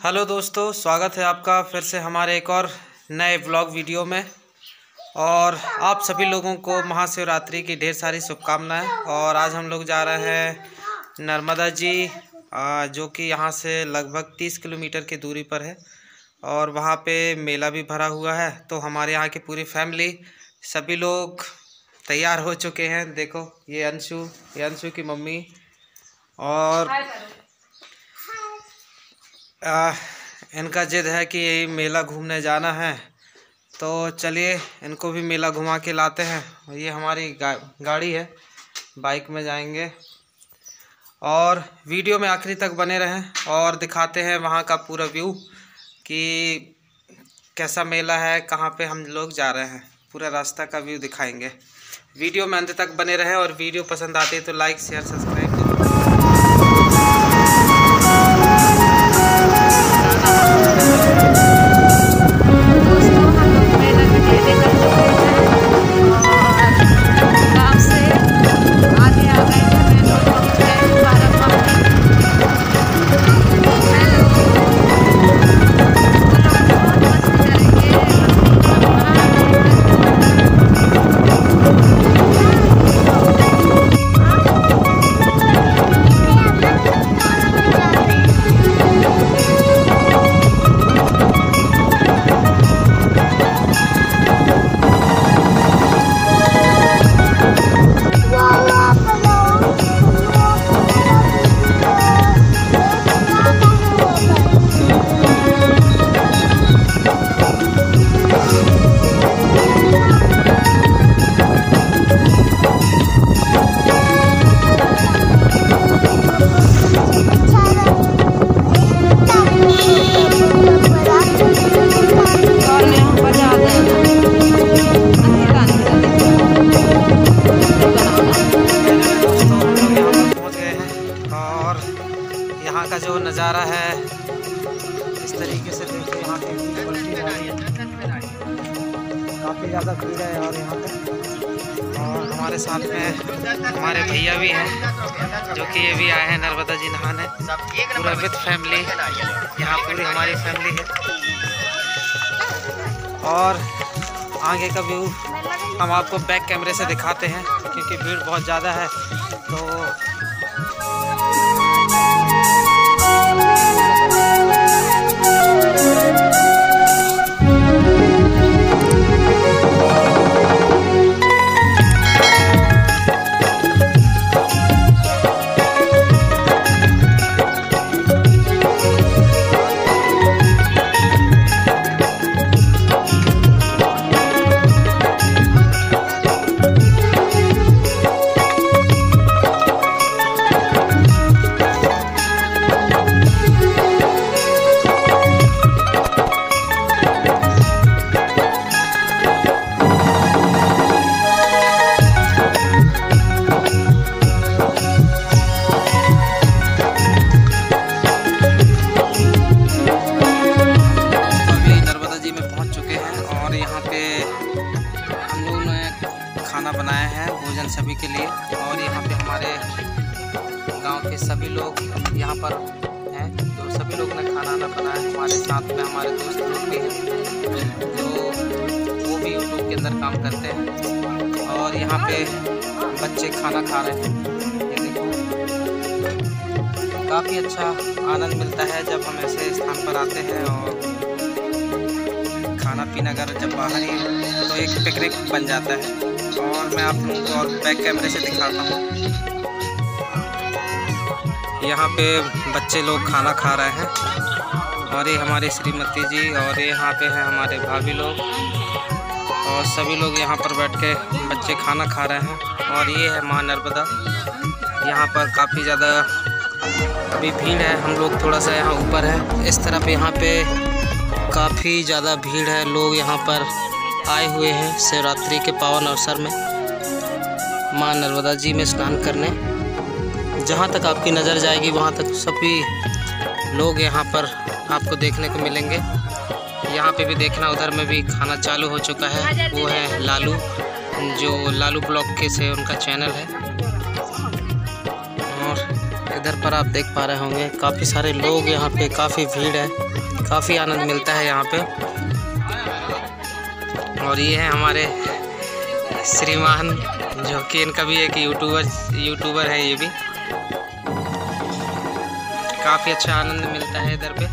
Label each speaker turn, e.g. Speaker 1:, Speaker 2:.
Speaker 1: Hello दोस्तों, स्वागत है आपका फिर से हमारे एक और नए व्लॉग वीडियो में। और आप सभी लोगों को महाशिवरात्रि की ढेर सारी शुभकामनाएं। और आज हम लोग जा रहे हैं नर्मदा जी, जो कि यहाँ से लगभग 30 किलोमीटर की दूरी पर है। और वहाँ पे मेला भी भरा हुआ है। तो हमारे यहाँ की पूरी फैमिली सभी लोग तैयार हो चुके हैं। देखो ये अंशु की मम्मी। और इनका जिद है कि मेला घूमने जाना है, तो चलिए इनको भी मेला घुमा के लाते हैं। ये हमारी गाड़ी है, बाइक में जाएंगे। और वीडियो में आखिरी तक बने रहें और दिखाते हैं वहाँ का पूरा व्यू कि कैसा मेला है, कहाँ पे हम लोग जा रहे हैं। पूरा रास्ता का व्यू दिखाएंगे। वीडियो में अंत तक बने रहें और वीडियो पसंद आती है तो लाइक शेयर सब्सक्राइब करें। यहाँ का जो नज़ारा है इस तरीके से देखो। यहाँ पे काफ़ी ज़्यादा भीड़ है और यहाँ पे। और हमारे साथ में हमारे भैया भी हैं, जो कि ये भी आए हैं नर्मदा जी नहाने, पूरा विद फैमिली। यहाँ पूरी हमारी फैमिली है। और आगे का व्यू हम आपको बैक कैमरे से दिखाते हैं, क्योंकि भीड़ बहुत ज़्यादा है। तो खाना बनाया है भोजन सभी के लिए। और यहाँ पे हमारे गांव के सभी लोग यहाँ पर हैं, जो सभी लोग ने खाना बनाया है। हमारे साथ में हमारे दोस्त लोग भी हैं, जो वो भी यूट्यूब के अंदर काम करते हैं। और यहाँ पे बच्चे खाना खा रहे हैं। ये देखो, काफ़ी अच्छा आनंद मिलता है जब हम ऐसे स्थान पर आते हैं। और खाना पीना अगर जब बाहर ही तो एक पिकनिक बन जाता है। और मैं आप लोगों को और बैक कैमरे से दिखाता हूँ। यहाँ पे बच्चे लोग खाना खा रहे हैं। और ये हमारी श्रीमती जी, और ये यहाँ पे हैं हमारे भाभी लोग। और सभी लोग यहाँ पर बैठ के बच्चे खाना खा रहे हैं। और ये है माँ नर्मदा। यहाँ पर काफ़ी ज़्यादा अभी भीड़ है। हम लोग थोड़ा सा यहाँ ऊपर है इस तरफ। यहाँ पे काफ़ी ज़्यादा भीड़ है। लोग यहाँ पर आए हुए हैं शिवरात्रि के पावन अवसर में माँ नर्मदा जी में स्नान करने। जहाँ तक आपकी नज़र जाएगी वहाँ तक सभी लोग यहाँ पर आपको देखने को मिलेंगे। यहाँ पे भी देखना, उधर में भी खाना चालू हो चुका है। वो है लालू, जो लालू ब्लॉग के से उनका चैनल है। और इधर पर आप देख पा रहे होंगे काफ़ी सारे लोग यहाँ पे, काफ़ी भीड़ है, काफ़ी आनंद मिलता है यहाँ पे। और ये है हमारे श्रीमान, जो कि इनका भी एक यूट्यूबर है। ये भी काफ़ी अच्छा आनंद मिलता है इधर पे।